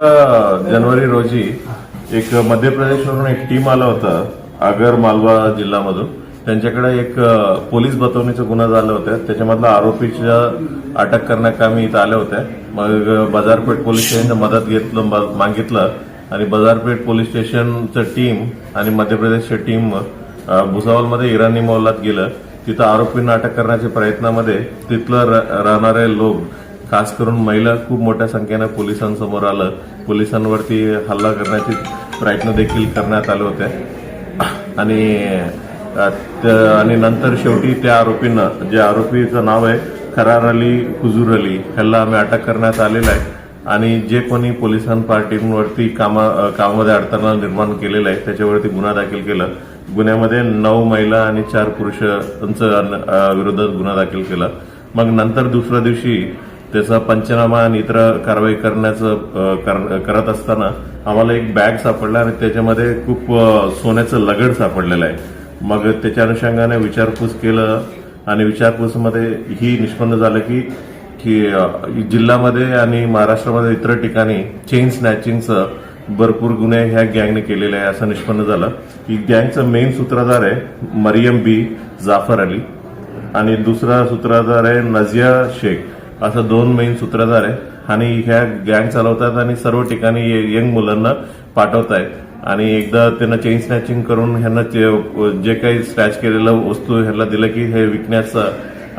January रोजी एक मध्य प्रदेशवरून एक टीम आला होता आगर मालवा जिल्ह्यामधून. त्यांच्याकडे एक पोलीस बतवणीचा गुन्हा झाला होता. त्याच्यामधला आरोपीच्या अटक करण्याकामी इथं आल्या होत्या. मग बाजारपेठ पोलीस स्टेशनचं मदत मागितलं आणि बाजारपेठ पोलीस स्टेशनचं टीम आणि मध्य प्रदेशची टीम भुसावलमध्ये इराणी मोहल्ल्यात गेलं. तिथं आरोपींना अटक करण्याच्या प्रयत्नामध्ये तिथलं राहणारे लोक, खास करून महिला खूप मोठ्या संख्येनं पोलिसांसमोर आलं. पोलिसांवरती हल्ला करण्याचे प्रयत्न देखील करण्यात आले होते आणि नंतर शेवटी त्या आरोपींना, जे आरोपीचं नाव आहे खरार अली हुजूर अली, ह्याला आम्ही अटक करण्यात आलेला आहे. आणि जे कोणी पोलिसां पार्टीवरती कामामध्ये अडथळा निर्माण केलेला आहे त्याच्यावरती गुन्हा दाखल केला. गुन्ह्यामध्ये 9 महिला आणि 4 पुरुषांच्या विरोधात गुन्हा दाखल केला. मग नंतर दुसऱ्या दिवशी त्याचा पंचनामा आणि इतर कारवाई करत असताना आम्हाला एक बॅग सापडला आणि त्याच्यामध्ये खूप सोन्याचं लगड सापडलेलं आहे. मग त्याच्या अनुषंगाने विचारपूस केलं आणि विचारपूसमध्ये ही निष्पन्न झालं की जिल्ह्यामध्ये आणि महाराष्ट्रामध्ये इतर ठिकाणी चेन स्नॅचिंगचं भरपूर गुन्हे ह्या गँगने केलेले आहे असं निष्पन्न झालं. ही गँगचा मेन सूत्रधार आहे मरियम बी जाफर अली आणि दुसरा सूत्रधार आहे नजिया शेख. असं 2 मेन सूत्रधार आहे आणि ह्या गँग चालवतात आणि सर्व ठिकाणी यंग मुलांना पाठवत आहेत. आणि एकदा त्यांना चेन स्नॅचिंग करून ह्यांना जे काही स्क्रॅच केलेलं वस्तू ह्याला दिलं की हे विकण्याचं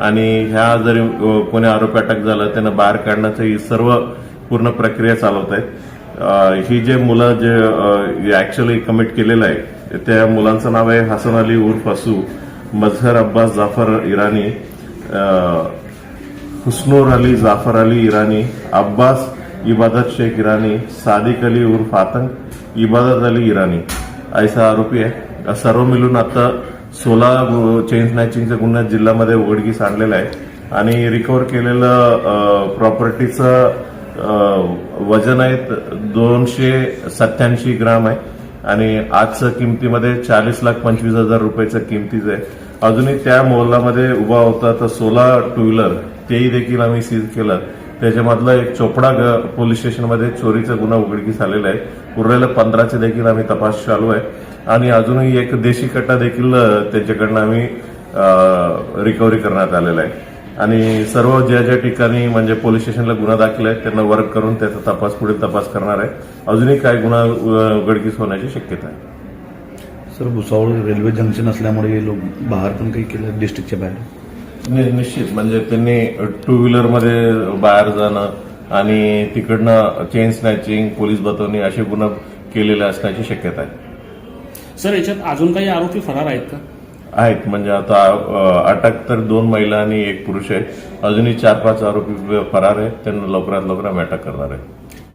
आणि ह्या जरी कोणी आरोपी अटक झाला त्यांना बाहेर काढण्याचं ही सर्व पूर्ण प्रक्रिया चालवत आहेत. ही जे मुलं जे ऍक्च्युअली कमिट केलेलं आहे त्या मुलांचं नाव आहे हसन अली उर्फ असू, मजहर अब्बास जाफर इराणी, हुस्नूर अली जाफर अली इरानी, अब्बास इबादत शेख इरानी, सादिक अली उर्फ आतंक, इबादत अली इरानी ऐसा आरोपी आहे. सर्व मिळून आता 16 चेन स्नॅचिंगच्या गुन्ह्यात जिल्ह्यामध्ये उघडकीस आणलेला आहे. आणि रिकव्हर केलेलं प्रॉपर्टीचं वजन आहे 287 ग्राम आहे आणि आजच्या किमतीमध्ये 40,25,000 रुपयाच्या किमतीचं आहे. अजूनही त्या मोहल्ल्यामध्ये उभा होता तर 16 टू व्हीलर तेही देखील आम्ही सीज केलं. त्याच्यामधलं एक चोपडा पोलीस स्टेशनमध्ये चोरीचा गुन्हा उघडकीस आलेला आहे. उरलेल्या 15चे देखील आम्ही तपास चालू आहे आणि अजूनही एक देशी कट्टा देखील त्यांच्याकडनं आम्ही रिकव्हरी करण्यात आलेला आहे. आणि सर्व ज्या ठिकाणी म्हणजे पोलीस स्टेशनला गुन्हा दाखल आहे त्यांना वर्क करून त्याचा पुढील तपास करणार आहे. अजूनही काय गुन्हा उघडकीस होण्याची शक्यता आहे. सर, भुसावळ रेल्वे जंक्शन असल्यामुळे लोक बाहेर पण काही केलं डिस्ट्रिक्टच्या बाहेर? निश्चित म्हणजे त्यांनी टू व्हीलरमध्ये बाहेर जाणं आणि तिकडनं चेन स्नॅचिंग, पोलीस बतवणी असे गुन्हा केलेले असण्याची शक्यता आहे. सर, याच्यात अजून काही आरोपी फरार आहेत का? आहेत, म्हणजे आता अटक तर 2 महिला आणि 1 पुरुष आहे. अजूनही 4-5 आरोपी फरार आहेत. त्यांना लवकरात लवकर आम्ही अटक करणार आहे.